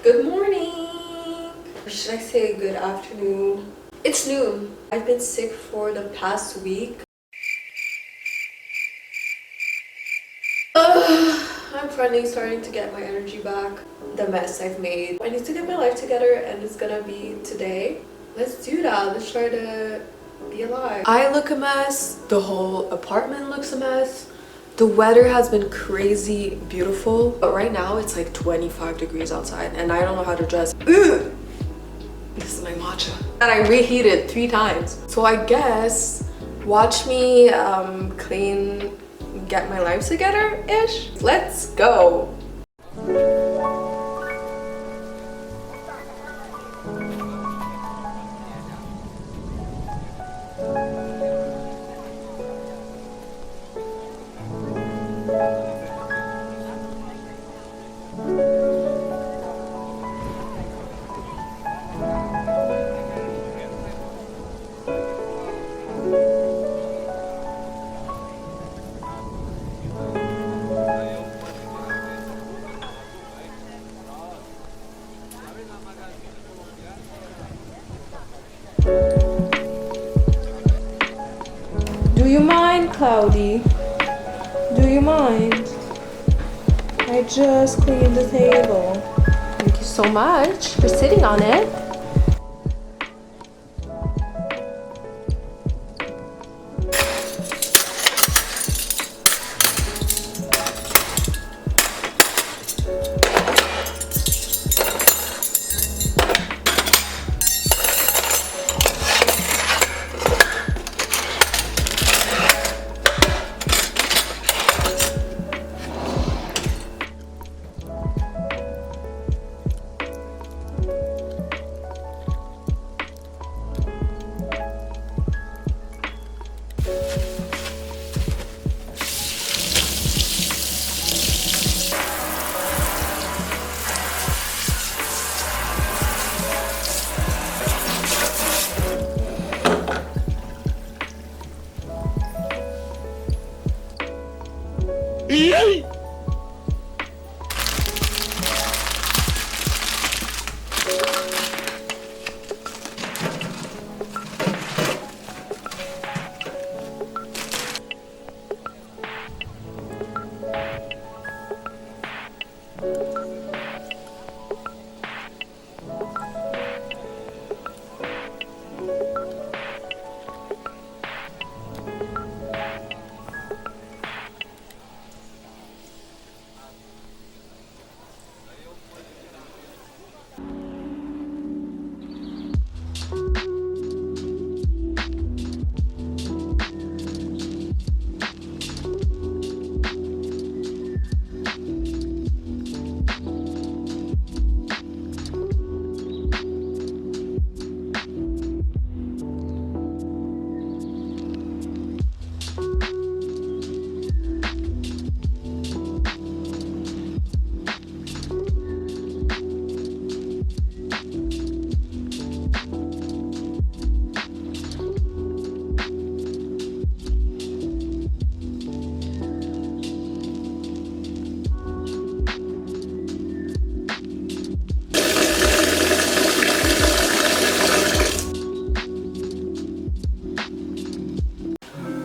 Good morning! Or should I say good afternoon? It's noon. I've been sick for the past week. I'm finally starting to get my energy back. The mess I've made. I need to get my life together and it's gonna be today. Let's do that. Let's try to be alive. I look a mess. The whole apartment looks a mess. The weather has been crazy beautiful, but right now it's like 25 degrees outside and I don't know how to dress. Ugh! This is my matcha that I reheated 3 times. So I guess watch me clean, get my life together-ish. Let's go. Do you mind, Cloudy? Do you mind? I just cleaned the table. Thank you so much for sitting on it.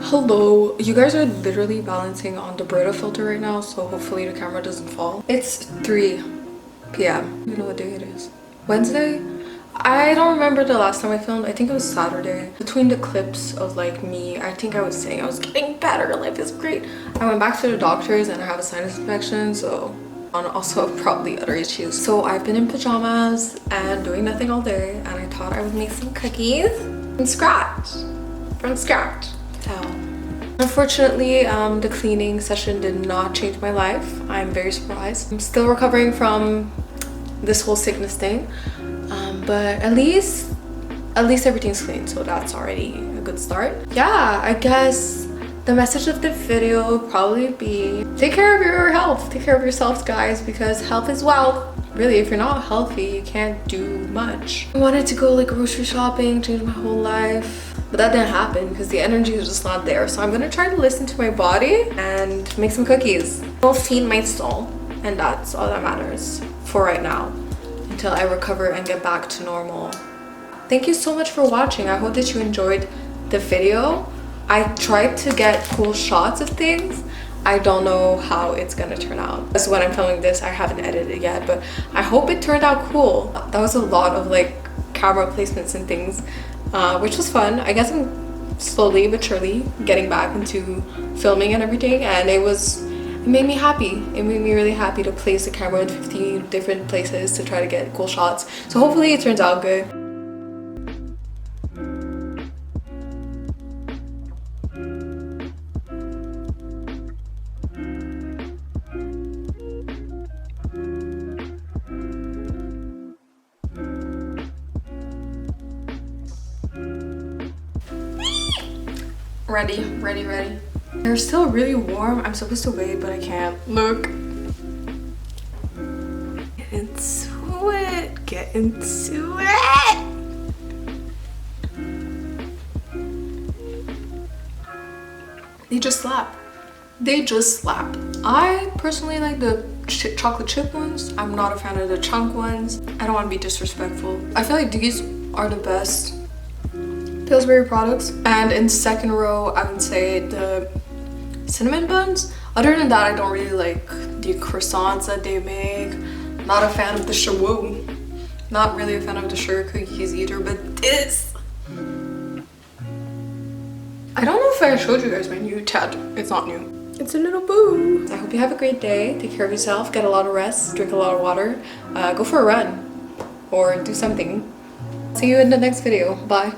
Hello, you guys are literally balancing on the Brita filter right now, so hopefully the camera doesn't fall. It's 3 p.m. You know what day it is? Wednesday? I don't remember the last time I filmed. I think it was Saturday. Between the clips of like me, I think I was saying I was getting better, life is great. I went back to the doctors and I have a sinus infection, so and also probably other issues. So I've been in pajamas and doing nothing all day, and I thought I would make some cookies from scratch. So unfortunately, the cleaning session did not change my life. I'm very surprised. I'm still recovering from this whole sickness thing, but at least everything's clean, so that's already a good start. Yeah, I guess the message of the video will probably be take care of your health, take care of yourselves, guys, because health is wealth. Really, if you're not healthy, you can't do much. I wanted to go like grocery shopping, change my whole life, but that didn't happen because the energy is just not there. So I'm gonna try to listen to my body and make some cookies. I'll feed my soul, and that's all that matters for right now. until I recover and get back to normal. Thank you so much for watching. I hope that you enjoyed the video. I tried to get cool shots of things. I don't know how it's gonna turn out. As when I'm filming this, I haven't edited it yet, but I hope it turned out cool. That was a lot of like camera placements and things, which was fun. I guess I'm slowly but surely getting back into filming and everything, and it made me happy. It made me really happy to place the camera in 50 different places to try to get cool shots. So hopefully it turns out good. Ready. They're still really warm. I'm supposed to wait, but I can't. Look. Get into it. Get into it. They just slap. They just slap. I personally like the chocolate chip ones. I'm not a fan of the chunk ones. I don't want to be disrespectful. I feel like these are the best Pillsbury products. And in second row, I would say the cinnamon buns. Other than that, I don't really like the croissants that they make. Not a fan of the not really a fan of the sugar cookies either, but this, I don't know if I showed you guys my new tattoo. It's not new. It's a little boo. I hope you have a great day. Take care of yourself. Get a lot of rest. Drink a lot of water. Go for a run or do something. See you in the next video. Bye.